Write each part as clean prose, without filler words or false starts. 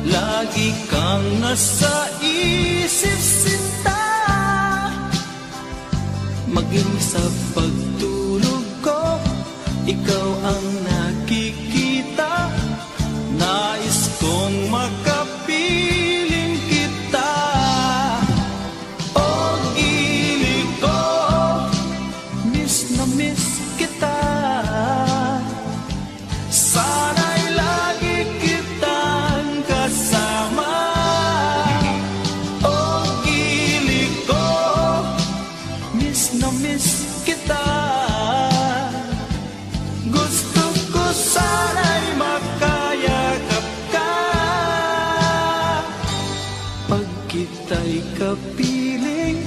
lagi kang nasa isip sinta. Maging sa pagtulog ko, ikaw ang nakikita. Nais kong makapiling kita. O gili ko, miss na miss kita. Sana'y lagi kitang kasama. O gili ko, miss na miss kita. Gusto ko sana'y makayakap ka. Pag kita'y kapiling,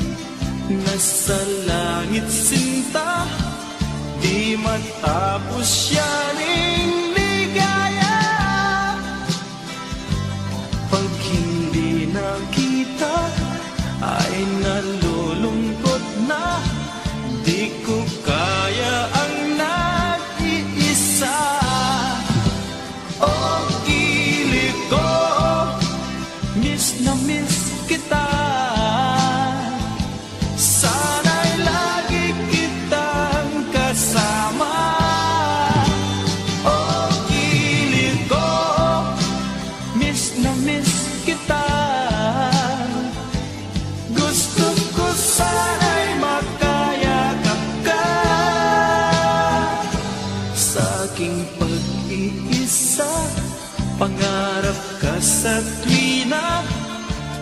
nasa langit sinta. Di matapos yaning ligaya. Pag hindi nakita, ay nalulungkot na. Di ko kaya ang nag-iisa. O gili ko, miss na miss kita. Sana'y lagi kitang kasama. O gili ko, miss na miss kita. Gusto ko sana'y makayakap ka. Sa aking pag-iisa, pangarap ka sa tuwina.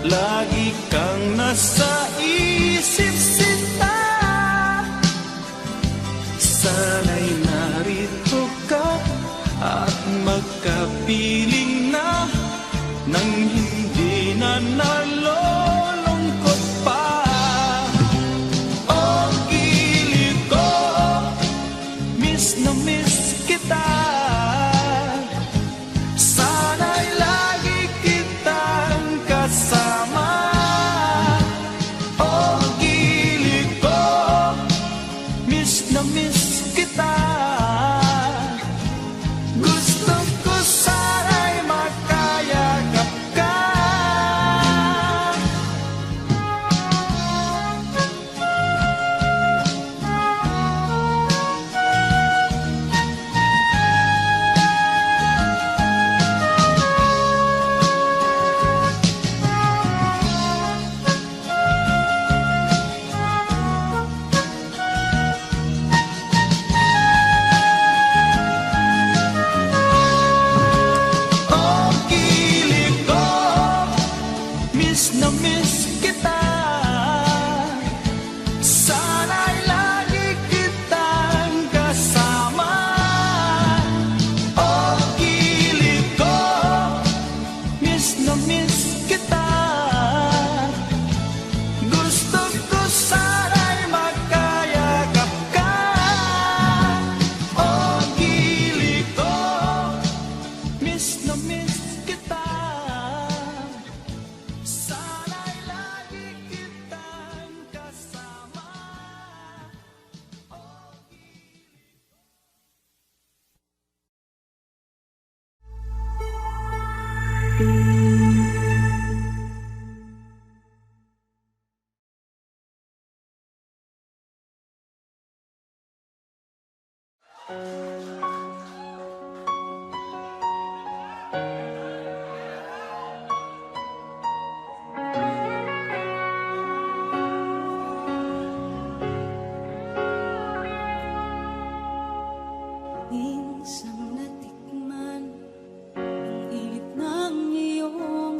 Lagi kang nasa isip sinta. Sana'y narito ka at magkapiling na. Nang hindi na nalulungkot pa. O gili ko, miss na miss kita. Sana'y lagi kitang kasama. O gili ko, miss na miss kita. Gusto ko sana'y makayakap ka. O gili ko, miss na miss kita. Sana'y lagi kitang kasama. O gili ko, miss na miss kita. Gusto ko sana'y makayakap ka. O gili ko, miss na miss kita. Sana'y lagi kitang kasama. Minsan natikman ang init ng iyong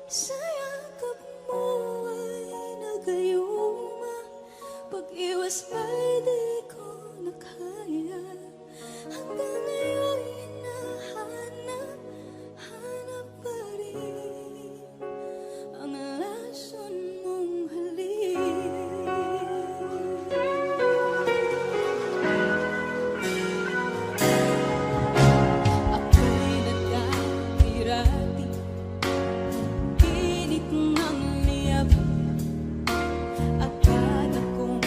Sa yakap mo ay nagayuma, pag-iwas pa'y di ko na kaya. Hanggang ngayon hinahanap, hanap pa rin ang lason mong halik. Ako'y nagkakirati, init ng liyab, akala kong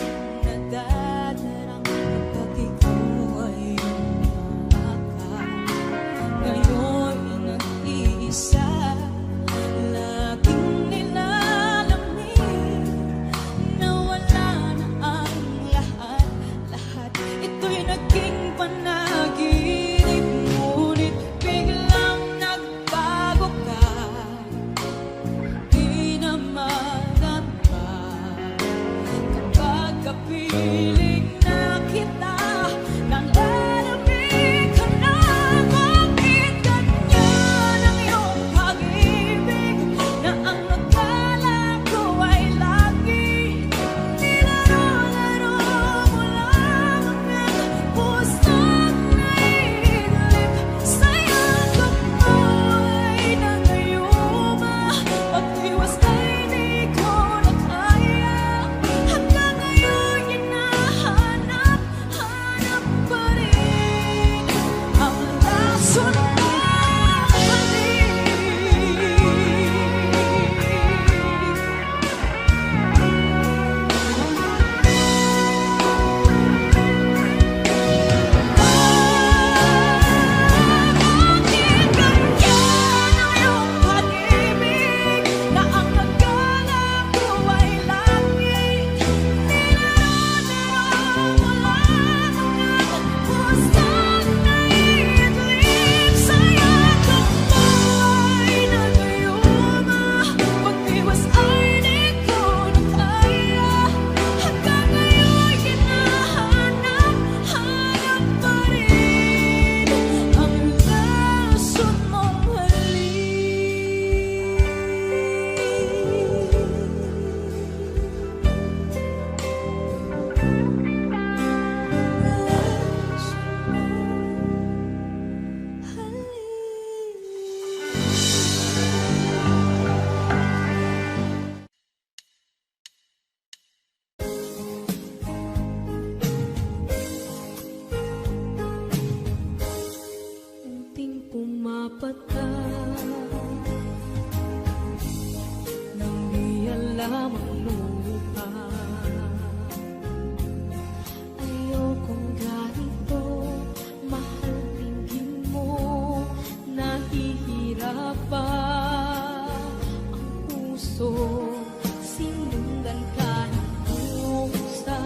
nadadarang kapag ikaw ay umaakap. Ngayon nag-iisa, laging nilalamig, nawala na ang lahat. Ito'y naging panaginip, ngunit biglang nagbago ka. Di na madama kapag kapiling na kita, nalalamig ka na. Bakit ganyan ang iyong pag-ibig, na ang akala ko ay lagi nilaro-laro mo lang ang pusong naiidlip. Sa yakap mo ay nangayuma, pag-iwas ay di ko na kaya. Hanggang ngayon hinahanap, hanap pa rin ang lason mong Bakit ganyan ang iyong pag-ibig, na ang akala ko ay langit, nilaro-laro mo lang ang pusong naiidlip. Sa yakap mo ay nagayuma, pag-iwas ay di ko na kaya. Hanggang ngayon hinahanap, hanap pa rin ang lason mong unting pumapatak, nang di alam ang lupa. Ayokong ganito, mahal, tingin mo, nahihirapan ang puso, sinundan ka ng kusa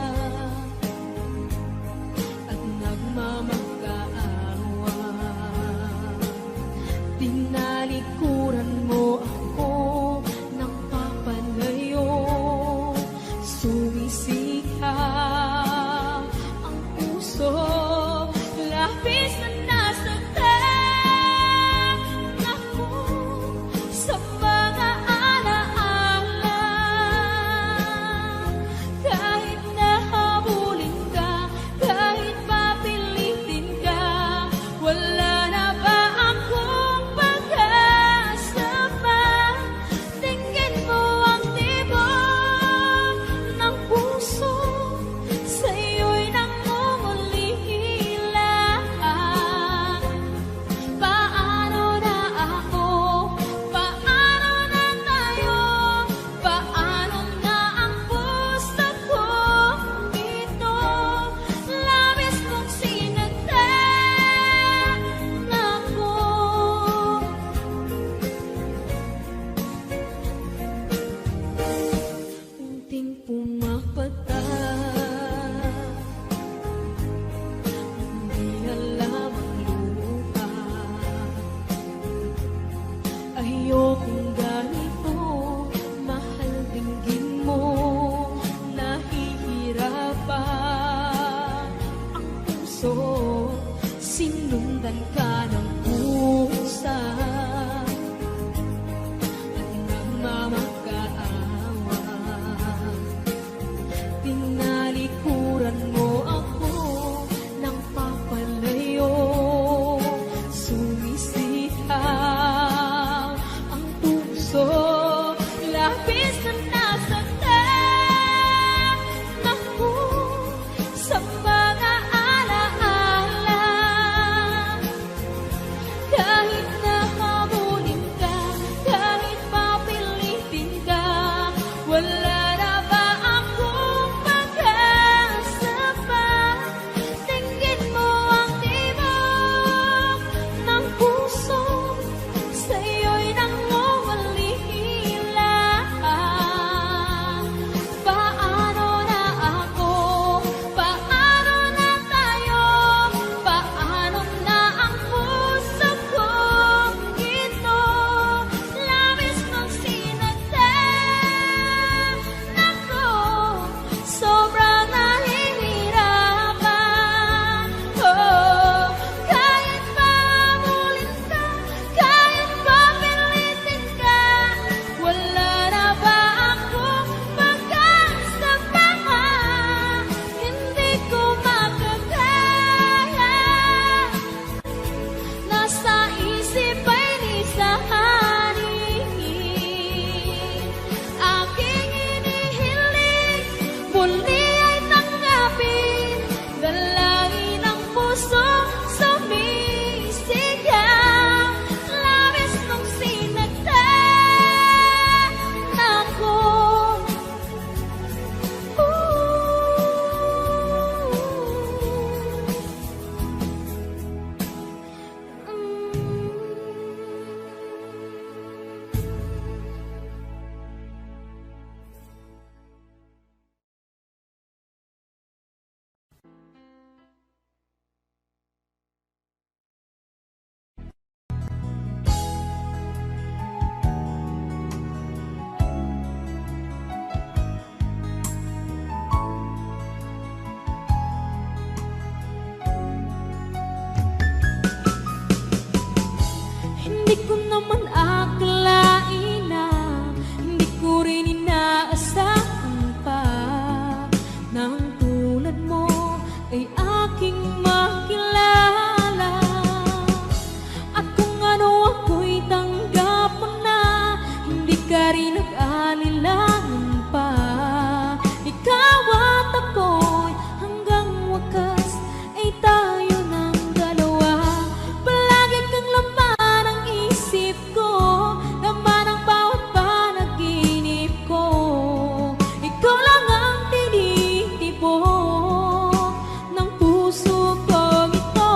at nagmamagkaawa. Tinalikuran mo ako ng papalayo, puso, labis na nasaktan ako sa mga alaala. Kahit na habulin ka, kahit papilitin ka, wala na ba akong pag-asa pa? Tingin mo ang tibok ng puso, sa'yo'y nangungalihila. Paano na ako? Paano na tayo? Paano na ang puso kong ito? Labis kong sinagtan ako, sobrang nahihirapan. Oh, kahit pahabulin ka, kahit papilitin ka, wala na ba akong pag-asa pa? Hindi ko makakaya. Nasa isip ay di sa hanin. Aking inihiling, muli ay tanggapin. Dalangin ang puso, sumisigaw. Labis kong sinagtan ako. Hindi ko naman akalain na, hindi ko rin inaasahan pa, nang tulad mo ay aking makilala. At kung ano ako'y tanggap mo na, hindi ka rin nag-alilangan pa. Ikaw at ako'y hanggang wakas ay tayo ng dalawa. Palagi kang laman ng isip ko, laman ng bawat panaginip ko. Ikaw lang ang tinitibok ng puso kong ito.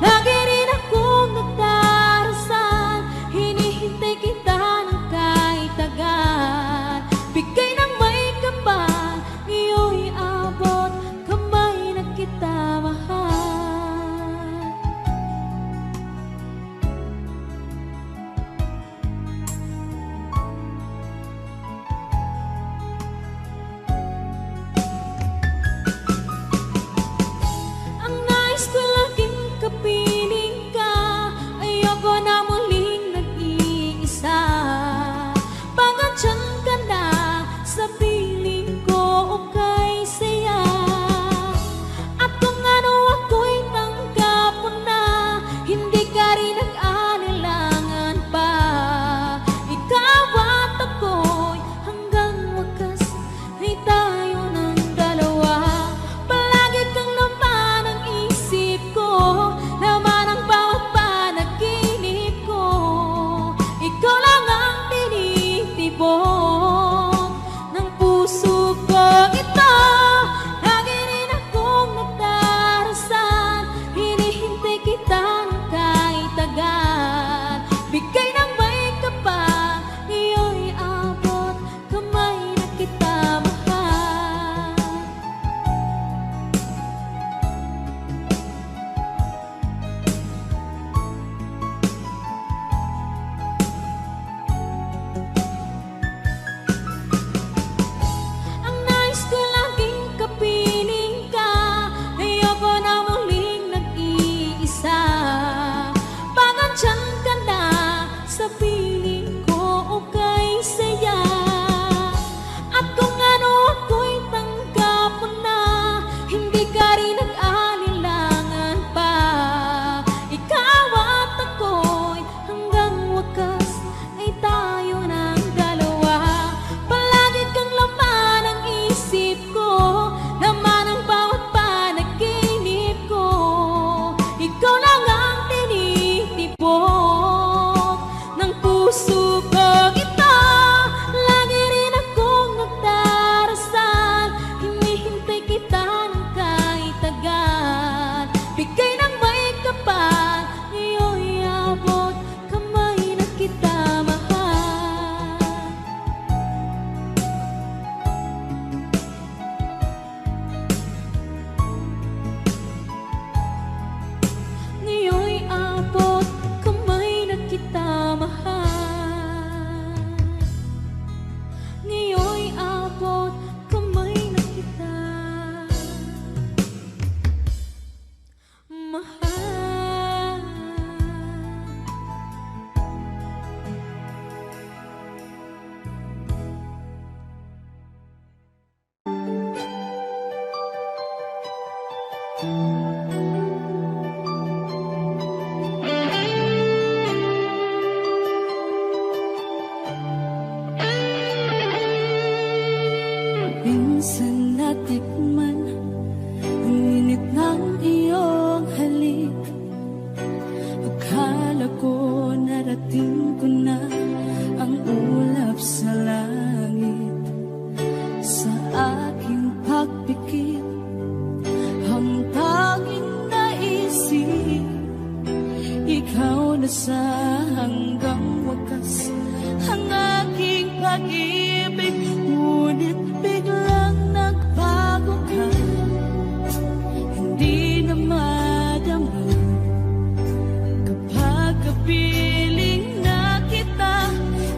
Lagi rin akong nagdarasal, hinihintay kita ng kahit agad. Bigay ng may kapal, iyo'y abot minsan natikman ang init ng iyong halik. Akala ko narating ko na ang ulap sa langit. Sa aking pagpikit, ang tanging naisip, ikaw na sa hanggang wakas ang aking pag-ibig. Ngunit biglang nagbago ka, hindi na madama. Kapag kapiling na kita,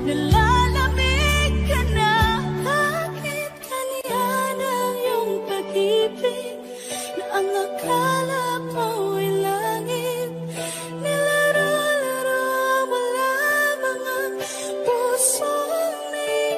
nalalamig ka na. Bakit kanya ng iyong pag-ibig na ang akala mo ay langit? Nilaro-laro mo lamang ang pusong may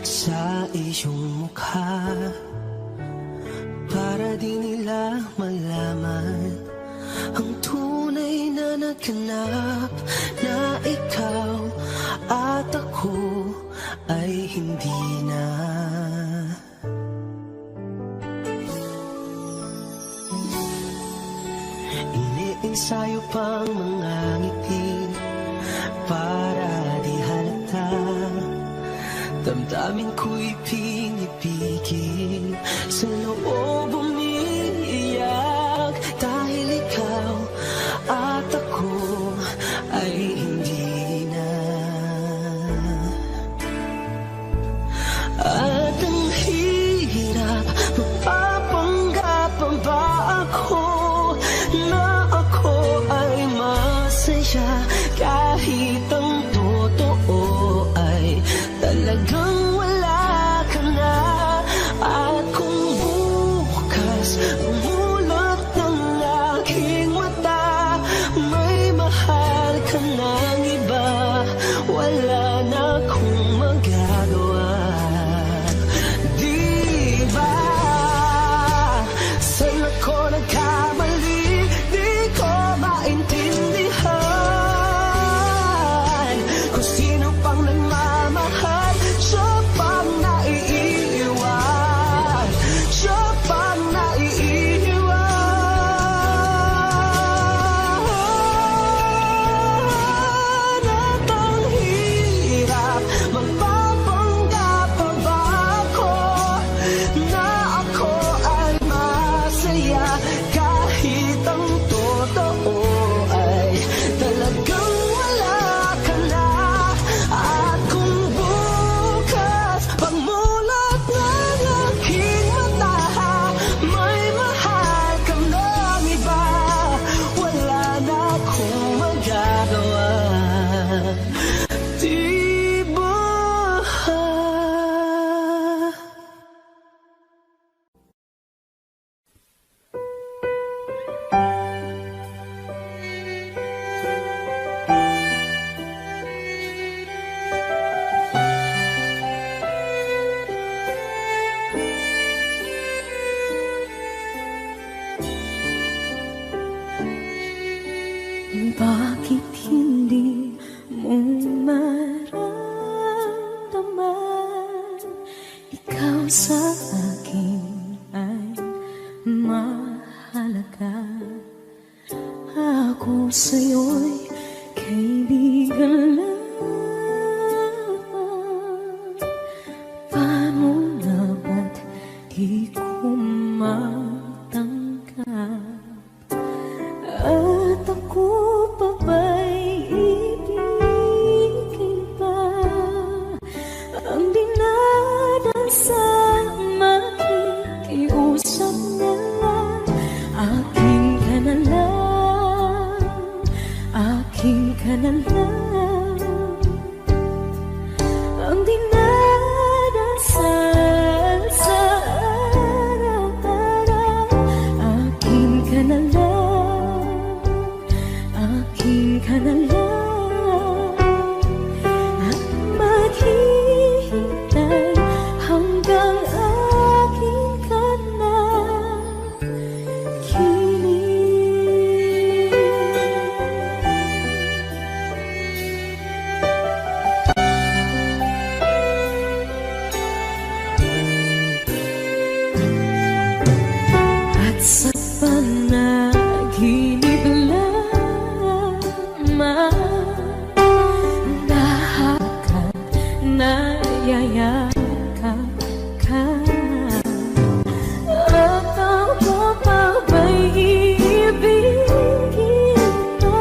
sa iyong mukha, para di nila malaman ang tunay na naganap, na ikaw at ako ay hindi na. Iniensayo pang mga ngiti para di halata, damdamin ko'y pinipigil, sa loob umiiyak, dahil ikaw at ako ay hindi na. At ang hirap, mapapanggap pa ba ako na ako ay masaya, kahit ang totoo ay talagang wala ka na. At kung bukas umulot ng aking mata, may mahal ka ng iba, wala na akong magagawa. Di ba saan ako nagkamali? Di ko maintindihan kung sino pang nagmamahal, siya pang naiiwan, siya pang naiiwan. At ang hirap, magpapanggap pa ba ako na ako ay masaya, kahit ang totoo ay talagang wala ka na. At kung bukas pagmulat ng aking mata, may mahal ka ng iba, wala na akong magagawa. Di ba? Bakit hindi mo maramdaman, ikaw sa akin ay mahalaga, ako sa'yo'y kaibigan lang. Paano na ba't di ko matanggap? At ako pa ba'y ibigin pa? Ang dinadasal, makikiusap na lang. Akin ka na lang, akin ka na lang. Ang dinadasal sa araw-araw, akin ka na lang, akin ka na lang. At maghihintay hanggang akin ka na kilig. At sa panaginip lamang, nahakap, nayayakap ka. At ako pa ba'y iibigin pa?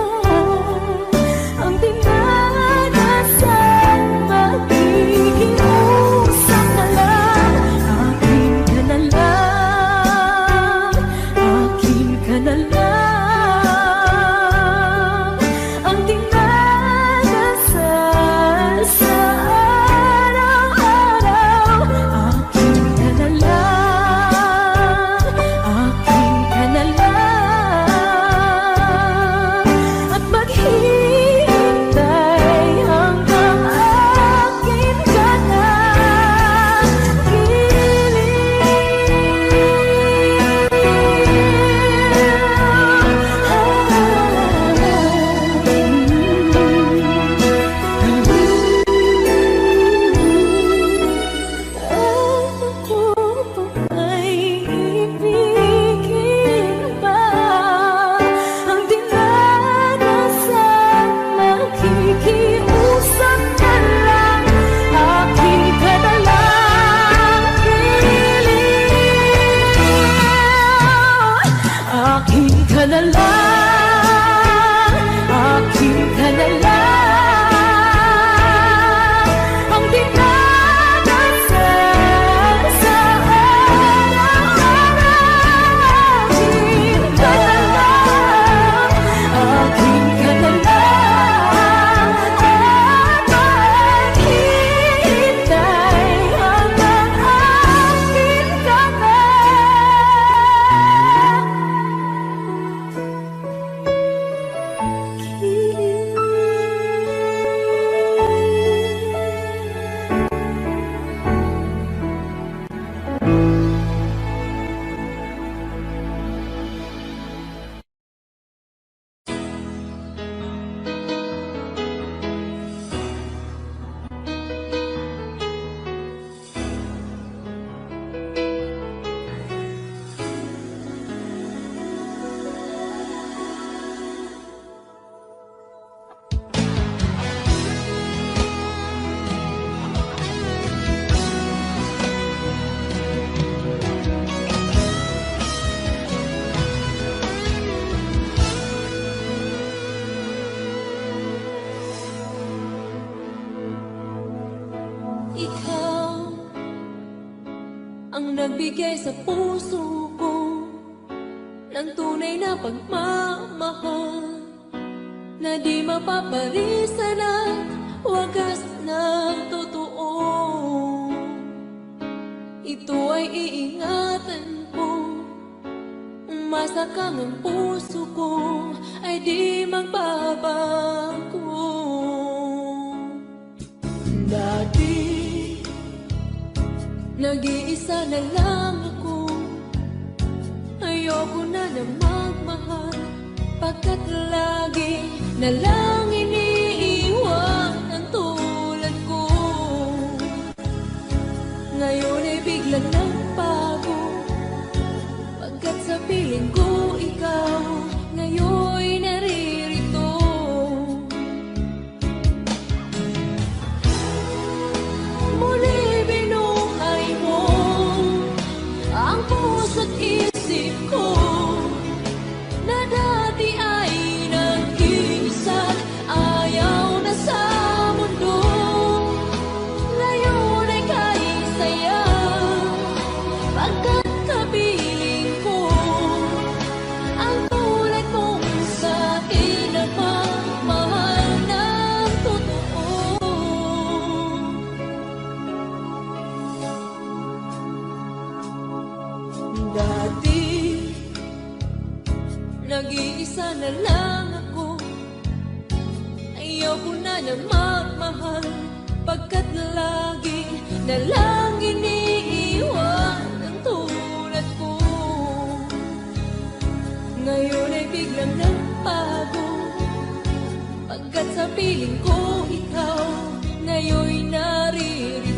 Ang dinadasal, makikiusap na lang. Akin ka na lang, akin ka na lang. Ang dinadasal sa araw-araw, ang nagbigay sa puso ko ng tunay na pagmamahal na di mapaparisan at wagas na totoo. Ito ay iingatan ko, umasa kang ang puso ko ay di magbabago. Dati, nag-iisa na lang ako, ayoko na na magmahal, pagkat lagi na lang iniiwan ang tulad ko. Ngayon ay biglang nagbago, pagkat sa piling ko ikaw ngayon naririto. Muli binuhay mo ang puso't isip ko na dati ay nag-iisa't ayaw na sa mundo. Ngayon ay kahit saya, pagkat kapiling ko ang tulad mong sa'kin nagmamahal ng totoo. Dati, nag-iisa na lang ako, ayoko na na magmahal, pagkat lagi na lang iniiwan ang tulad ko. Ngayon ay biglang nagbago, pagkat sa piling ko ikaw ngayon naririto.